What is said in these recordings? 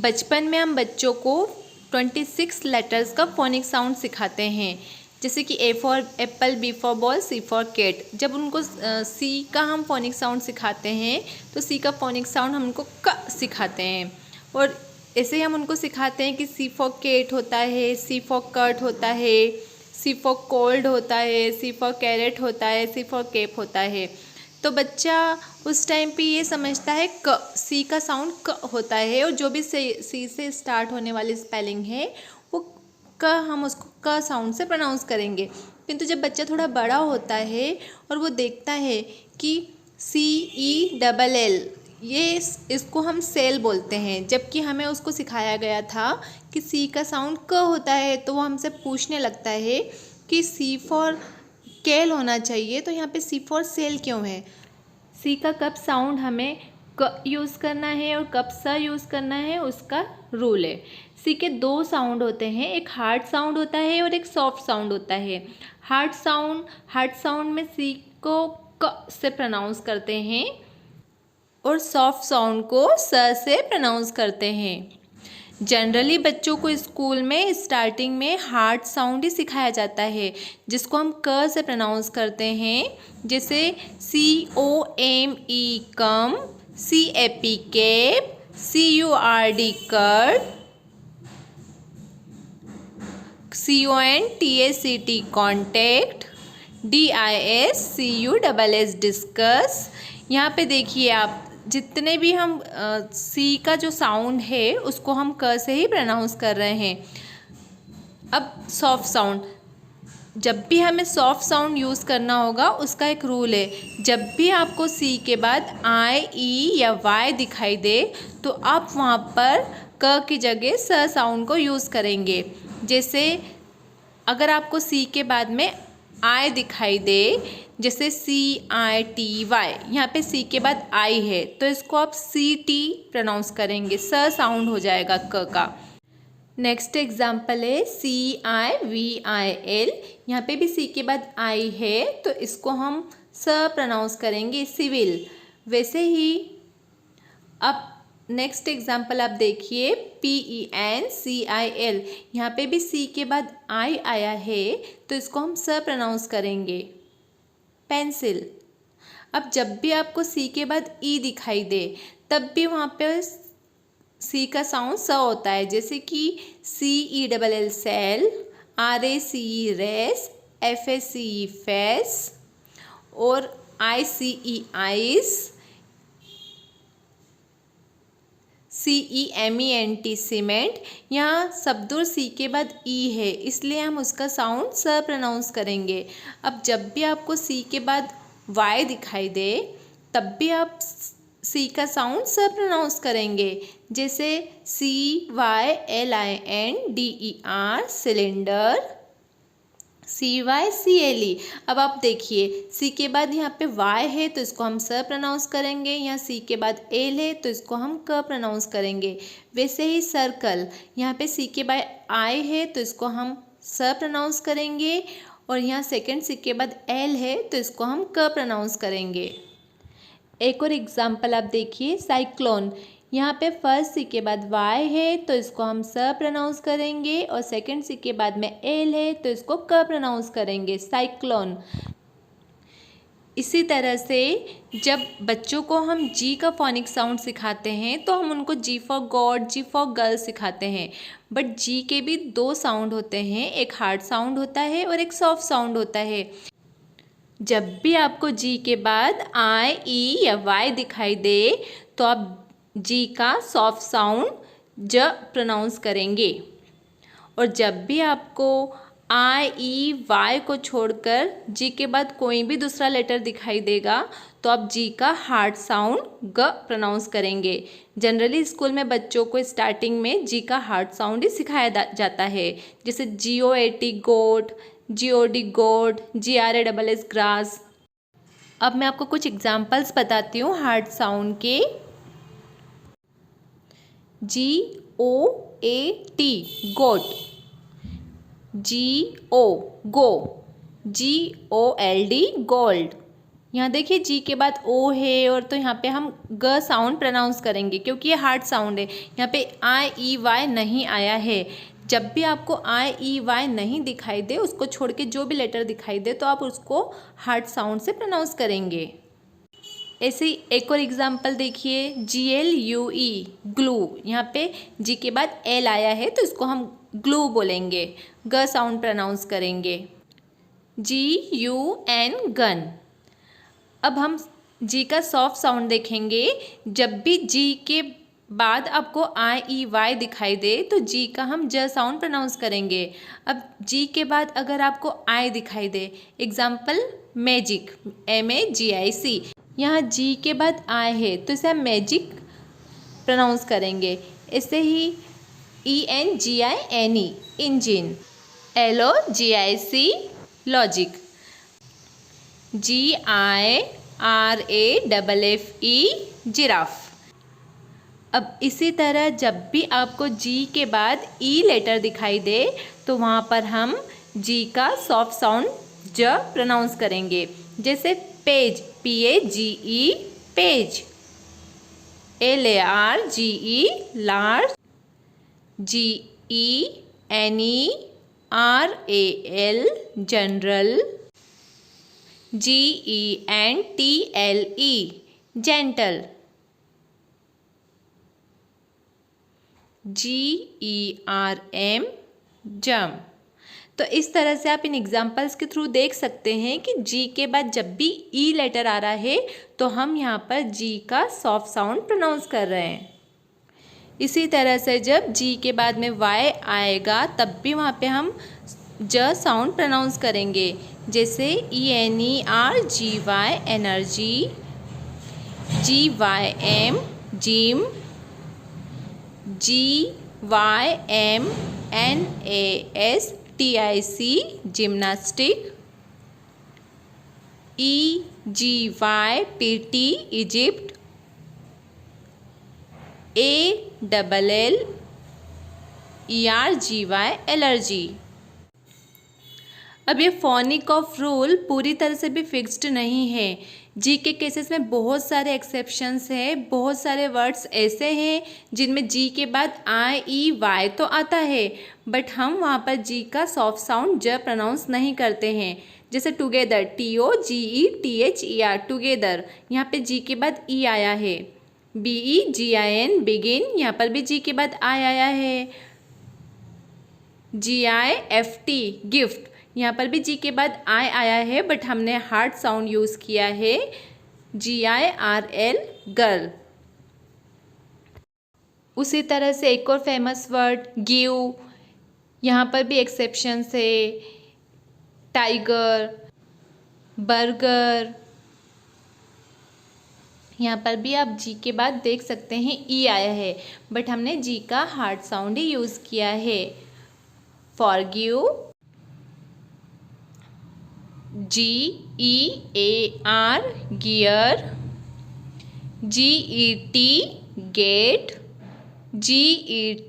बचपन में हम बच्चों को 26 लेटर्स का फोनिक साउंड सिखाते हैं, जैसे कि A for apple, B for ball, C for cat. जब उनको सी का हम फोनिक साउंड सिखाते हैं तो सी का फोनिक साउंड हम उनको क सिखाते हैं। और ऐसे ही हम उनको सिखाते हैं कि सी फॉर कैट होता है, सी फॉर कट होता है, सी फॉर कोल्ड होता है, सी फॉर कैरेट होता है, सी फॉर कैप होता है। तो बच्चा उस टाइम पे ये समझता है क, सी का साउंड क होता है, और जो भी सी से स्टार्ट होने वाली स्पेलिंग है वो क, हम उसको क साउंड से प्रोनाउंस करेंगे। किंतु जब बच्चा थोड़ा बड़ा होता है और वो देखता है कि CELL, ये इसको हम सेल बोलते हैं, जबकि हमें उसको सिखाया गया था कि सी का साउंड क होता है, तो वो हमसे पूछने लगता है कि सी फॉर केल होना चाहिए, तो यहाँ पे सी फॉर सेल क्यों है। सी का कब साउंड हमें क यूज़ करना है और कब स यूज़ करना है, उसका रूल है। सी के दो साउंड होते हैं, एक हार्ड साउंड होता है और एक सॉफ्ट साउंड होता है। हार्ड साउंड में सी को क से प्रोनाउंस करते हैं और सॉफ्ट साउंड को स से प्रोनाउंस करते हैं। जनरली बच्चों को स्कूल में स्टार्टिंग में हार्ड साउंड ही सिखाया जाता है, जिसको हम क से प्रोनाउंस करते हैं, जैसे COME come, CAP cap, CURD curd, CONTACT contact, DISCUSS discuss. यहाँ पे देखिए आप, जितने भी हम सी का जो साउंड है उसको हम क से ही प्रोनाउंस कर रहे हैं। अब सॉफ्ट साउंड, जब भी हमें सॉफ्ट साउंड यूज़ करना होगा उसका एक रूल है। जब भी आपको सी के बाद I, E या Y दिखाई दे तो आप वहाँ पर क की जगह स साउंड को यूज़ करेंगे। जैसे अगर आपको सी के बाद में आई दिखाई दे, जैसे CITY, यहाँ पे सी के बाद आई है तो इसको आप CT प्रोनाउंस करेंगे, स साउंड हो जाएगा क का। नेक्स्ट एग्जाम्पल है CIVIL, यहाँ पे भी सी के बाद आई है तो इसको हम स प्रोनाउंस करेंगे, सिविल। वैसे ही अब नेक्स्ट एग्जाम्पल आप देखिए PENCIL, यहाँ पे भी सी के बाद आई आया है तो इसको हम स प्रोनाउंस करेंगे, पेंसिल। अब जब भी आपको सी के बाद ई दिखाई दे तब भी वहाँ पे सी का साउंड स होता है, जैसे कि CELL cell, RACE race, FACE face और ICE आइस, CEMENT सीमेंट। यहाँ शब्दों सी के बाद ई है इसलिए हम उसका साउंड स प्रोनाउंस करेंगे। अब जब भी आपको सी के बाद वाई दिखाई दे तब भी आप सी का साउंड स प्रोनाउंस करेंगे, जैसे CYLINDER सिलेंडर, CYCLE। अब आप देखिए सी के बाद यहाँ पे वाई है तो इसको हम स प्रोनाउंस करेंगे, यहाँ सी के बाद एल है तो इसको हम क प्रोनाउंस करेंगे। वैसे ही सर्कल, यहाँ पे सी के बाद आई है तो इसको हम स प्रोनाउंस करेंगे, और यहाँ सेकंड सी के बाद एल है तो इसको हम क प्रोनाउंस करेंगे। एक और एग्जाम्पल आप देखिए साइक्लोन, यहाँ पे फर्स्ट सी के बाद वाई है तो इसको हम स प्रोनाउंस करेंगे, और सेकंड सी के बाद में एल है तो इसको क प्रोनाउंस करेंगे, साइक्लोन। इसी तरह से जब बच्चों को हम जी का फोनिक साउंड सिखाते हैं तो हम उनको G for god, G for girl सिखाते हैं। बट जी के भी दो साउंड होते हैं, एक हार्ड साउंड होता है और एक सॉफ्ट साउंड होता है। जब भी आपको जी के बाद आई, ई या वाई दिखाई दे तो आप जी का सॉफ्ट साउंड ज प्रोनाउंस करेंगे, और जब भी आपको आई, ई, वाई को छोड़कर जी के बाद कोई भी दूसरा लेटर दिखाई देगा तो आप जी का हार्ड साउंड ग प्रोनाउंस करेंगे। जनरली स्कूल में बच्चों को स्टार्टिंग में जी का हार्ड साउंड ही सिखाया जाता है, जैसे GOAT गोट, GOD गोड, GRASS ग्रास। अब मैं आपको कुछ एग्जाम्पल्स बताती हूँ हार्ड साउंड के। GOAT गोट, GO गो, GOLD गोल्ड, यहाँ देखिए जी के बाद ओ है और तो यहाँ पे हम ग साउंड प्रोनाउंस करेंगे क्योंकि ये हार्ड साउंड है। यहाँ पे आई ई वाई नहीं आया है। जब भी आपको आई ई वाई नहीं दिखाई दे, उसको छोड़ के जो भी लेटर दिखाई दे तो आप उसको हार्ड साउंड से प्रोनाउंस करेंगे। ऐसे ही एक और एग्जाम्पल देखिए, GLUE ग्लू। यहाँ पे जी के बाद एल आया है तो इसको हम ग्लू बोलेंगे, ग साउंड प्रोनाउंस करेंगे। GUN gun. अब हम जी का सॉफ्ट साउंड देखेंगे। जब भी जी के बाद आपको आई ई वाई दिखाई दे तो जी का हम ज साउंड प्रोनाउंस करेंगे। अब जी के बाद अगर आपको आई दिखाई दे, एग्जाम्पल मैजिक, MAGIC, यहाँ जी के बाद आई है तो इसे हम मैजिक प्रोनाउंस करेंगे। ऐसे ही ENGINE engine, LOGIC logic, GIRAFFE giraffe. अब इसी तरह जब भी आपको जी के बाद ई लेटर दिखाई दे तो वहाँ पर हम जी का सॉफ्ट साउंड ज प्रोनाउंस करेंगे। जैसे page, PAGE page, LARGE large, GENERAL general, GENTLE gentle, GERM जम। तो इस तरह से आप इन एग्जाम्पल्स के थ्रू देख सकते हैं कि जी के बाद जब भी ई लेटर आ रहा है तो हम यहाँ पर जी का सॉफ्ट साउंड प्रोनाउंस कर रहे हैं। इसी तरह से जब जी के बाद में वाई आएगा तब भी वहाँ पे हम ज साउंड प्रोनाउंस करेंगे। जैसे ENERGY energy, GYM gym, GYMNASTIC gymnastic, EGYPT Egypt, ALLERGY allergy. अब ये फोनिक ऑफ रूल पूरी तरह से भी फिक्स्ड नहीं है। जी के केसेस में बहुत सारे एक्सेप्शंस हैं। बहुत सारे वर्ड्स ऐसे हैं जिनमें जी के बाद आई ई वाई तो आता है बट हम वहाँ पर जी का सॉफ्ट साउंड ज प्रोनाउंस नहीं करते हैं। जैसे टुगेदर, TOGETHER टुगेदर, यहाँ पे जी के बाद ई आया है। BEGIN बिगिन, यहाँ पर भी जी के बाद आई आया है। GIFT गिफ्ट, यहाँ पर भी जी के बाद आई आया है बट हमने हार्ड साउंड यूज़ किया है, GIRL गर्ल। उसी तरह से एक और फेमस वर्ड गिव, यहाँ पर भी एक्सेप्शंस है। टाइगर, बर्गर, यहाँ पर भी आप जी के बाद देख सकते हैं ई आया है बट हमने जी का हार्ड साउंड ही यूज़ किया है। Forgive, GEAR gear, GET get, GETAWAY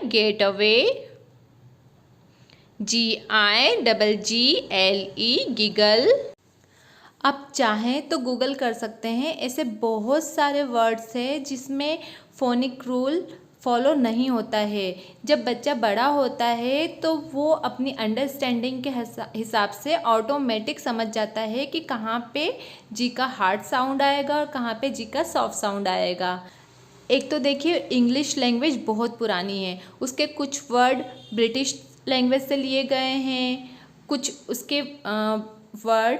get away, GIGGLE giggle. आप चाहें तो गूगल कर सकते हैं। ऐसे बहुत सारे वर्ड्स हैं जिसमें फोनिक रूल फॉलो नहीं होता है। जब बच्चा बड़ा होता है तो वो अपनी अंडरस्टैंडिंग के हिसाब से ऑटोमेटिक समझ जाता है कि कहाँ पे जी का हार्ड साउंड आएगा और कहाँ पे जी का सॉफ्ट साउंड आएगा। एक तो देखिए इंग्लिश लैंग्वेज बहुत पुरानी है, उसके कुछ वर्ड ब्रिटिश लैंग्वेज से लिए गए हैं, कुछ उसके वर्ड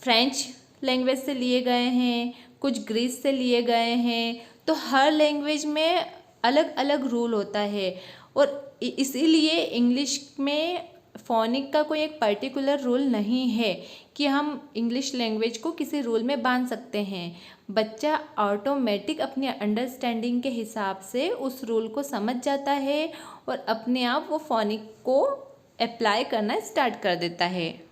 फ्रेंच लैंग्वेज से लिए गए हैं, कुछ ग्रीस से लिए गए हैं। तो हर लैंग्वेज में अलग अलग रूल होता है और इसीलिए इंग्लिश में फोनिक का कोई एक पर्टिकुलर रूल नहीं है कि हम इंग्लिश लैंग्वेज को किसी रूल में बांध सकते हैं। बच्चा ऑटोमेटिक अपनी अंडरस्टैंडिंग के हिसाब से उस रूल को समझ जाता है और अपने आप वो फोनिक को अप्लाई करना स्टार्ट कर देता है।